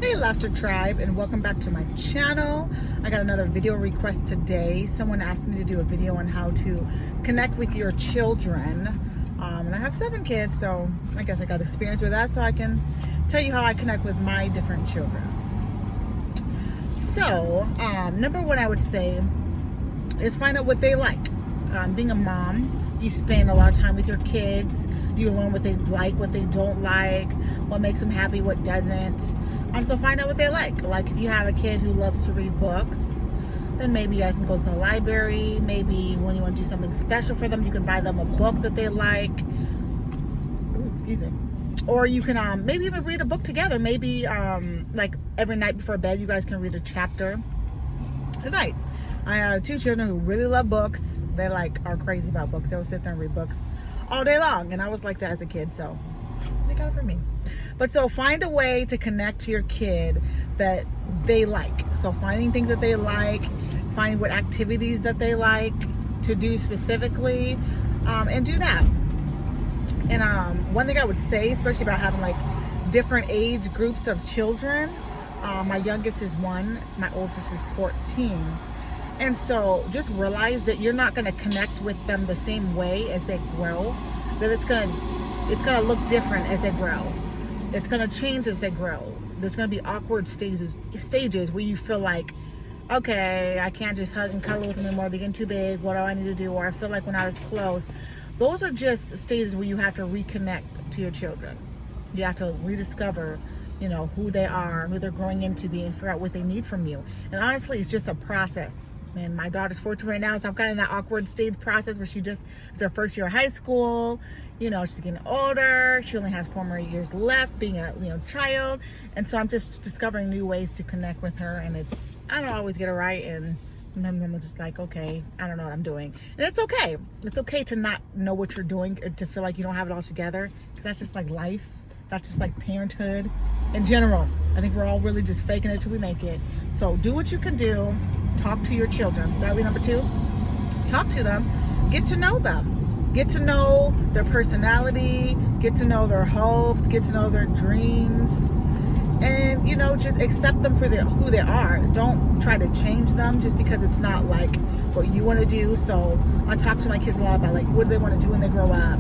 Hey Laughter Tribe, and welcome back to my channel. I got another video request today. Someone asked me to do a video on how to connect with your children. And I have 7 kids, so I guess I got experience with that, so I can tell you how I connect with my different children. So, number one I would say is find out what they like. Being a mom, you spend a lot of time with your kids. You learn what they like, what they don't like, what makes them happy, what doesn't. So find out what they like. Like if you have a kid who loves to read books, then maybe you guys can go to the library. Maybe when you want to do something special for them, you can buy them a book that they like. Ooh, excuse me. Or you can maybe even read a book together. Maybe like every night before bed, you guys can read a chapter a night. I have 2 children who really love books. They are crazy about books. They'll sit there and read books all day long. And I was like that as a kid, so they got it from me. But so find a way to connect to your kid that they like. So finding things that they like, finding what activities that they like to do specifically, and do that. And one thing I would say, especially about having different age groups of children, my youngest is 1, my oldest is 14. And so just realize that you're not going to connect with them the same way as they grow, that it's going to look different as they grow. It's going to change as they grow. There's going to be awkward stages where you feel like, okay, I can't just hug and cuddle with them anymore. They're getting too big. What do I need to do? Or I feel like we're not as close. Those are just stages where you have to reconnect to your children. You have to rediscover, who they are, who they're growing into being, and figure out what they need from you. And honestly, it's just a process. And my daughter's 14 right now, so I'm kind of in that awkward stage process where it's her first year of high school. She's getting older. She only has 4 more years left being a child. And so I'm just discovering new ways to connect with her. And I don't always get it right. And sometimes I'm just like, okay, I don't know what I'm doing. And it's okay. It's okay to not know what you're doing, to feel like you don't have it all together. Because that's just like life. That's just like parenthood in general. I think we're all really just faking it till we make it. So do what you can do. Talk to your children. That would be number 2. Talk to them. Get to know them. Get to know their personality. Get to know their hopes. Get to know their dreams. And, just accept them for who they are. Don't try to change them just because it's not like what you want to do. So I talk to my kids a lot about what do they want to do when they grow up.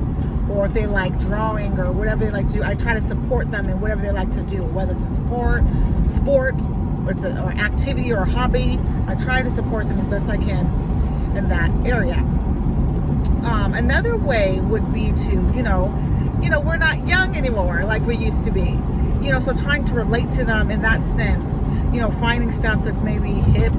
Or if they like drawing or whatever they like to do. I try to support them in whatever they like to do. Whether it's a sport, or activity or hobby, I try to support them as best I can in that area. Another way would be to, we're not young anymore like we used to be. So trying to relate to them in that sense, finding stuff that's maybe hip,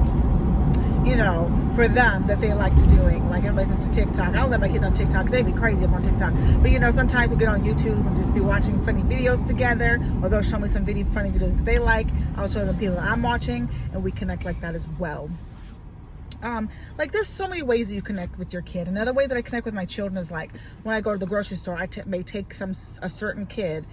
for them that they like to doing. Like everybody's into TikTok. I don't let my kids on TikTok because they'd be crazy up on TikTok. But sometimes we'll get on YouTube and just be watching funny videos together, or they'll show me some funny videos that they like. I'll show them people that I'm watching, and we connect like that as well. There's so many ways that you connect with your kid. Another way that I connect with my children is when I go to the grocery store, I may take a certain kid,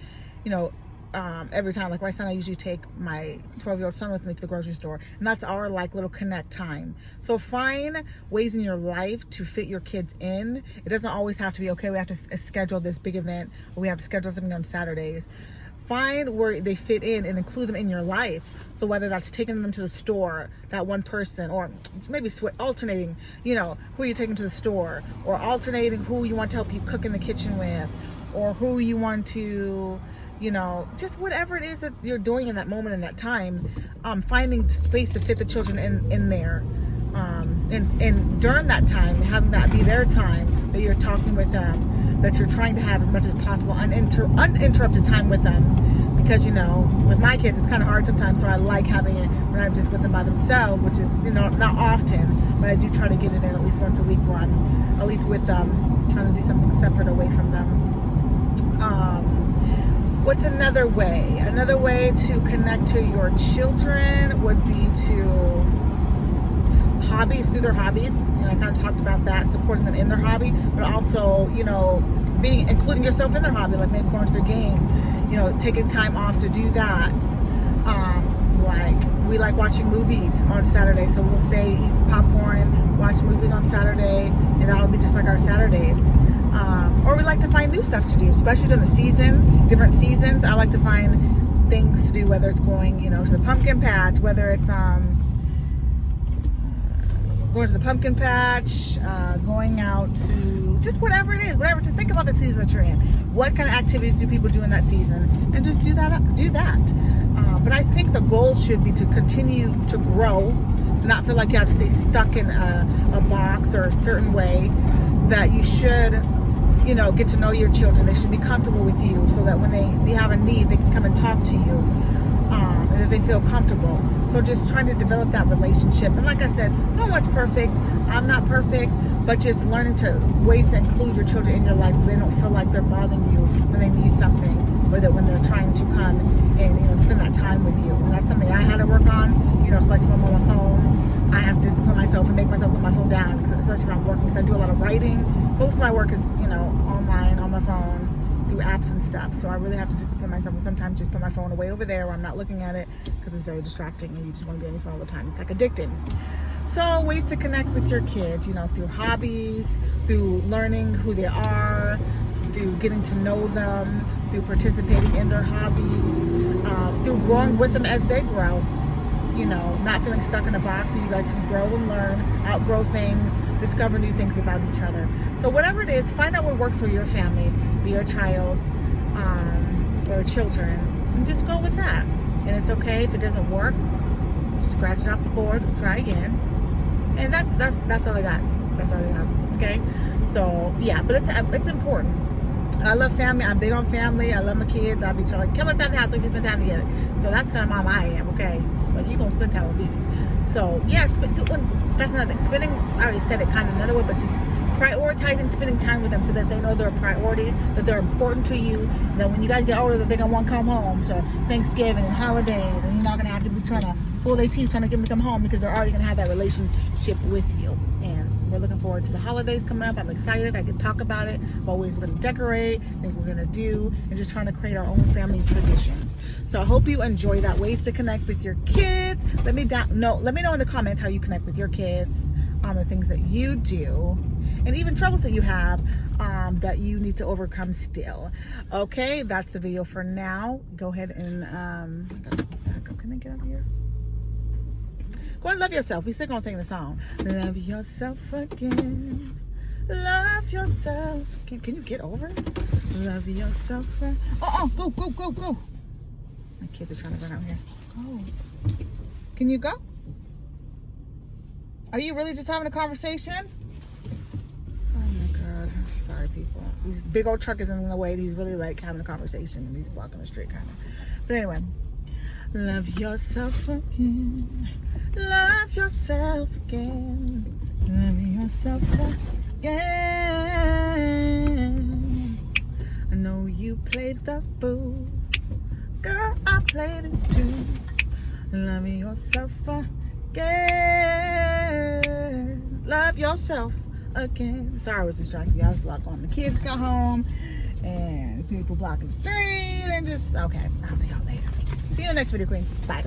every time. Like my son, I usually take my 12-year-old son with me to the grocery store, and that's our little connect time. So find ways in your life to fit your kids in. It doesn't always have to be, okay, we have to schedule this big event, or we have to schedule something on Saturdays. Find where they fit in and include them in your life. So whether that's taking them to the store, that one person, or maybe alternating, who you're taking to the store, or alternating who you want to help you cook in the kitchen with, or who you want to, just whatever it is that you're doing in that moment, in that time, finding space to fit the children in there. And during that time, having that be their time that you're talking with them, that you're trying to have as much as possible uninterrupted time with them. Because, with my kids, it's kind of hard sometimes, so I like having it when I'm just with them by themselves, which is, not often, but I do try to get it in at least once a week where I'm at least with them, trying to do something separate away from them. What's another way? Another way to connect to your children would be to hobbies, through their hobbies. And I kind of talked about that, supporting them in their hobby, but also, including yourself in their hobby, like maybe going to their game, taking time off to do that. We like watching movies on Saturday, so we'll stay, eat popcorn, watch movies on Saturday, and that'll be just like our Saturdays. Or we like to find new stuff to do, especially during the season, different seasons. I like to find things to do, whether it's going, you know, to the pumpkin patch, whether it's going to the pumpkin patch, going out to just whatever it is, whatever. Just think about the season that you're in. What kind of activities do people do in that season, and just do that. But I think the goal should be to continue to grow, to not feel like you have to stay stuck in a box or a certain way. That you should, you know, get to know your children. They should be comfortable with you, so that when they have a need, they can come and talk to you, and that they feel comfortable. So just trying to develop that relationship. And like I said, no one's perfect. I'm not perfect, but just learning to ways to include your children in your life, so they don't feel like they're bothering you when they need something, or that when they're trying to come and, you know, spend that time with you. And that's something I had to work on. You know, so like if I'm on my phone, I have to discipline myself and make myself put my phone down, especially if I'm working, because I do a lot of writing. Most of my work is, you know, online, on my phone, through apps and stuff. So I really have to discipline myself, and sometimes just put my phone away over there where I'm not looking at it, because it's very distracting and you just want to be on your phone all the time. It's like addicting. So ways to connect with your kids, you know, through hobbies, through learning who they are, through getting to know them, through participating in their hobbies, through growing with them as they grow. You know, not feeling stuck in a box, that you guys can grow and learn, outgrow things, discover new things about each other. So whatever it is, find out what works for your family, for your child, or children, and just go with that. And it's okay if it doesn't work. Scratch it off the board, try again. And that's all I got. That's all I got. Okay. So yeah, but it's important. I love family. I'm big on family. I love my kids. I'll be trying to come inside the house so we can spend time together. So that's the kind of mom I am. Okay. But you're going to spend time with me. So, yes, but that's another thing. Spending, I already said it kind of another way, but just prioritizing spending time with them, so that they know they're a priority, that they're important to you, that when you guys get older, that they're going to want to come home to Thanksgiving and holidays, and you're not going to have to be trying to pull their teeth trying to get them to come home, because they're already going to have that relationship with you. And we're looking forward to the holidays coming up. I'm excited. I can talk about it, about ways we're going to decorate, things we're going to do, and just trying to create our own family traditions. So I hope you enjoy that. Ways to connect with your kids. Let me know in the comments how you connect with your kids, the things that you do, and even troubles that you have that you need to overcome still. Okay, that's the video for now. Go ahead and can they get out of here? Go and love yourself. We still gonna sing the song. Love yourself again. Love yourself. Can you get over it? Love yourself. Go. My kids are trying to run out here. Go. Can you go? Are you really just having a conversation? Oh my God. Sorry, people. This big old truck is in the way. He's really like having a conversation, and he's blocking the street kind of. But anyway. Love yourself again. Love yourself again. Love yourself again. I know you played the fool. Girl, I played it too. Love yourself again. Love yourself again. Sorry I was distracted. I was locked on. The kids got home and people blocking the street and just, okay. I'll see y'all later. See you in the next video, Queen. Bye.